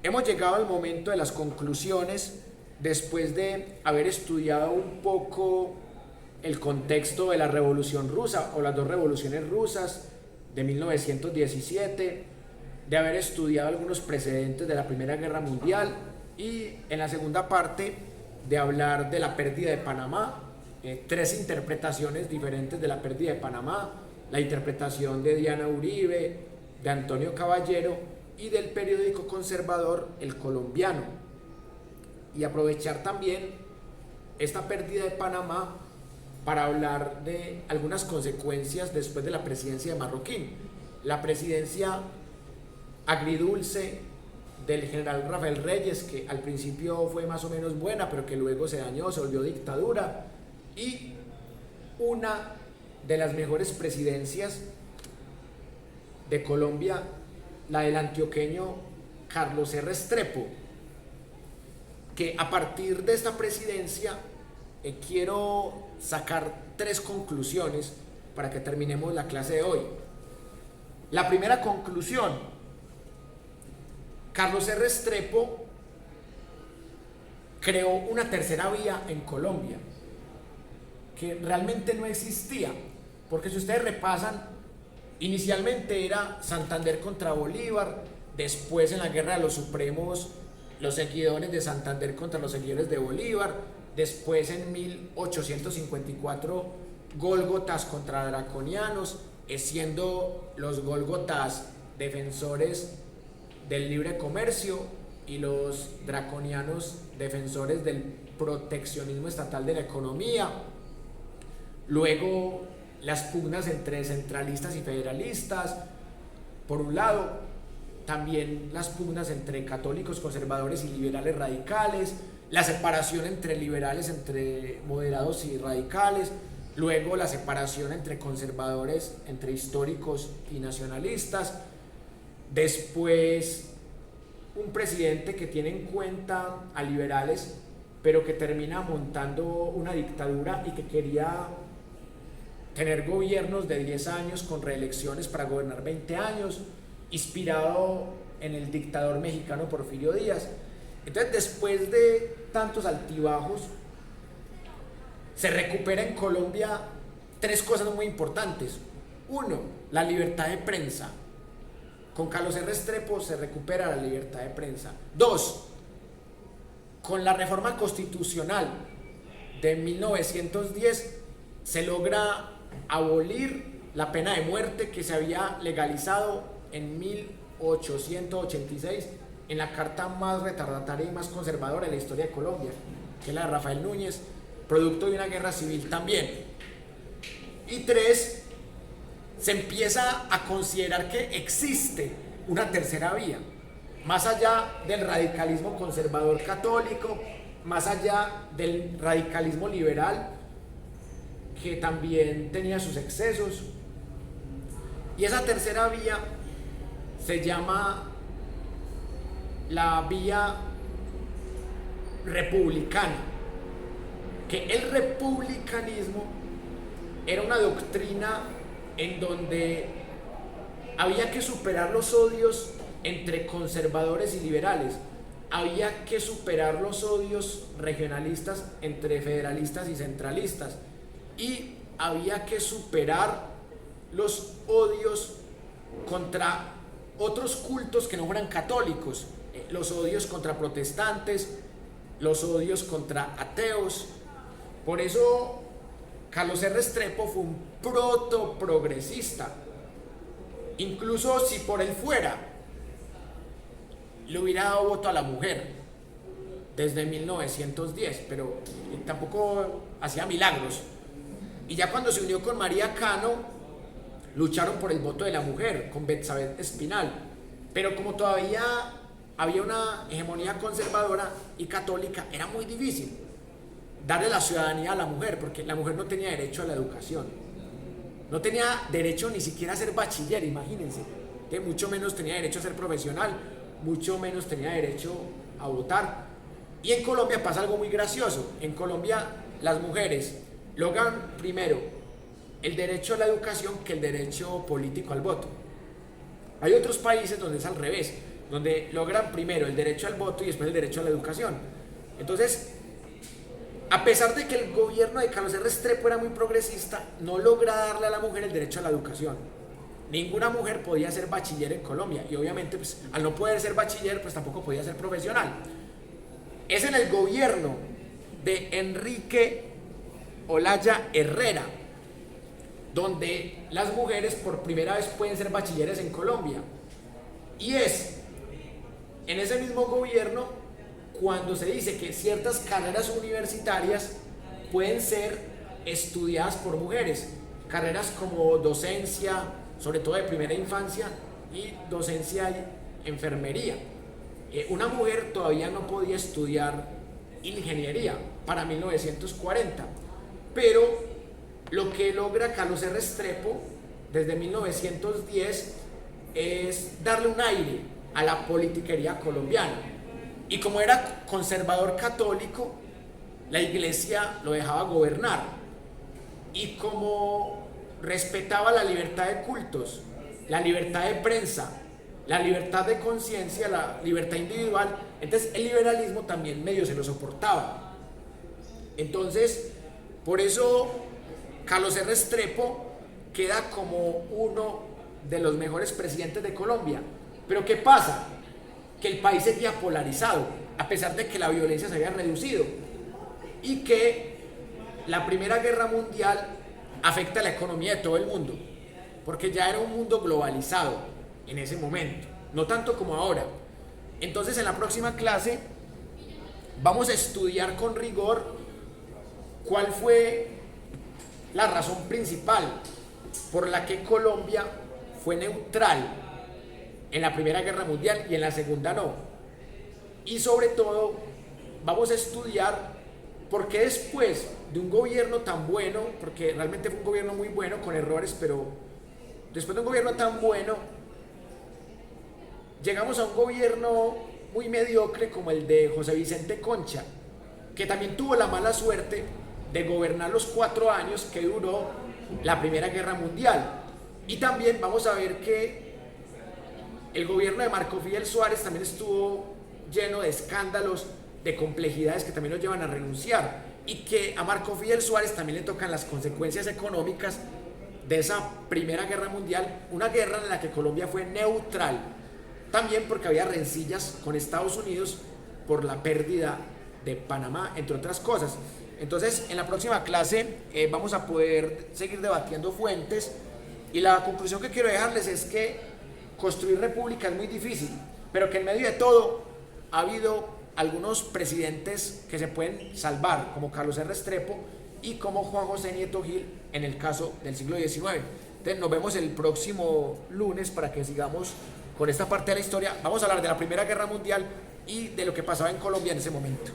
Hemos llegado al momento de las conclusiones después de haber estudiado un poco el contexto de la Revolución Rusa o las dos revoluciones rusas de 1917, de haber estudiado algunos precedentes de la Primera Guerra Mundial y en la segunda parte de hablar de la pérdida de Panamá, tres interpretaciones diferentes de la pérdida de Panamá, la interpretación de Diana Uribe, de Antonio Caballero y del periódico conservador El Colombiano, y aprovechar también esta pérdida de Panamá para hablar de algunas consecuencias después de la presidencia de Marroquín, la presidencia agridulce del general Rafael Reyes, que al principio fue más o menos buena, pero que luego se dañó, se volvió dictadura, y una de las mejores presidencias de Colombia, la del antioqueño Carlos R. Restrepo, que a partir de esta presidencia quiero sacar tres conclusiones para que terminemos la clase de hoy. La primera conclusión: Carlos R. Restrepo creó una tercera vía en Colombia que realmente no existía, porque si ustedes repasan, inicialmente era Santander contra Bolívar, después en la Guerra de los Supremos los seguidores de Santander contra los seguidores de Bolívar, después en 1854 Gólgotas contra draconianos, siendo los Gólgotas defensores del libre comercio y los draconianos defensores del proteccionismo estatal de la economía. Luego las pugnas entre centralistas y federalistas, por un lado, también las pugnas entre católicos conservadores y liberales radicales, la separación entre liberales, entre moderados y radicales, luego la separación entre conservadores, entre históricos y nacionalistas, después un presidente que tiene en cuenta a liberales, pero que termina montando una dictadura y que quería tener gobiernos de 10 años con reelecciones para gobernar 20 años, inspirado en el dictador mexicano Porfirio Díaz. Entonces, después de tantos altibajos, se recupera en Colombia tres cosas muy importantes. Uno, la libertad de prensa. Con Carlos R. Restrepo se recupera la libertad de prensa. Dos, con la reforma constitucional de 1910 se logra abolir la pena de muerte que se había legalizado en 1886 en la carta más retardataria y más conservadora de la historia de Colombia, que es la de Rafael Núñez, producto de una guerra civil también. Y tres, se empieza a considerar que existe una tercera vía, más allá del radicalismo conservador católico, más allá del radicalismo liberal, que también tenía sus excesos. Y esa tercera vía se llama la vía republicana, que el republicanismo era una doctrina en donde había que superar los odios entre conservadores y liberales, había que superar los odios regionalistas entre federalistas y centralistas, y había que superar los odios contra otros cultos que no fueran católicos, los odios contra protestantes, los odios contra ateos. Por eso Carlos R. Restrepo fue un protoprogresista. Incluso si por él fuera, le hubiera dado voto a la mujer desde 1910, pero tampoco hacía milagros. Y ya cuando se unió con María Cano, lucharon por el voto de la mujer, con Betsabé Espinal. Pero como todavía había una hegemonía conservadora y católica, era muy difícil darle la ciudadanía a la mujer, porque la mujer no tenía derecho a la educación, no tenía derecho ni siquiera a ser bachiller, imagínense, que mucho menos tenía derecho a ser profesional, mucho menos tenía derecho a votar. Y en Colombia pasa algo muy gracioso. En Colombia las mujeres logran primero el derecho a la educación que el derecho político al voto. Hay otros países donde es al revés. donde logran primero el derecho al voto y después el derecho a la educación. Entonces, a pesar de que el gobierno de Carlos R. Restrepo era muy progresista, no logra darle a la mujer el derecho a la educación. Ninguna mujer podía ser bachiller en Colombia y obviamente pues, al no poder ser bachiller pues tampoco podía ser profesional. Es en el gobierno de Enrique Olaya Herrera donde las mujeres por primera vez pueden ser bachilleres en Colombia. Y es en ese mismo gobierno cuando se dice que ciertas carreras universitarias pueden ser estudiadas por mujeres. Carreras como docencia, sobre todo de primera infancia, y docencia y enfermería. Una mujer todavía no podía estudiar ingeniería para 1940, pero lo que logra Carlos R. Restrepo desde 1910 es darle un aire a la politiquería colombiana. Y como era conservador católico, la iglesia lo dejaba gobernar. Y como respetaba la libertad de cultos, la libertad de prensa, la libertad de conciencia, la libertad individual, entonces el liberalismo también medio se lo soportaba. Entonces, por eso Carlos R. Restrepo queda como uno de los mejores presidentes de Colombia. Pero ¿qué pasa? Que el país seguía polarizado, a pesar de que la violencia se había reducido y que la Primera Guerra Mundial afecta a la economía de todo el mundo, porque ya era un mundo globalizado en ese momento, no tanto como ahora. Entonces en la próxima clase vamos a estudiar con rigor cuál fue la razón principal por la que Colombia fue neutral en la Primera Guerra Mundial y en la Segunda no. Y sobre todo vamos a estudiar por qué después de un gobierno tan bueno, porque realmente fue un gobierno muy bueno con errores, pero después de un gobierno tan bueno llegamos a un gobierno muy mediocre como el de José Vicente Concha, que también tuvo la mala suerte de gobernar los 4 años que duró la Primera Guerra Mundial. Y también vamos a ver que el gobierno de Marco Fidel Suárez también estuvo lleno de escándalos, de complejidades que también lo llevan a renunciar, y que a Marco Fidel Suárez también le tocan las consecuencias económicas de esa Primera Guerra Mundial, una guerra en la que Colombia fue neutral, también porque había rencillas con Estados Unidos por la pérdida de Panamá, entre otras cosas. Entonces, en la próxima clase vamos a poder seguir debatiendo fuentes, y la conclusión que quiero dejarles es que construir república es muy difícil, pero que en medio de todo ha habido algunos presidentes que se pueden salvar, como Carlos R. Restrepo y como Juan José Nieto Gil en el caso del siglo XIX. Entonces nos vemos el próximo lunes para que sigamos con esta parte de la historia. Vamos a hablar de la Primera Guerra Mundial y de lo que pasaba en Colombia en ese momento.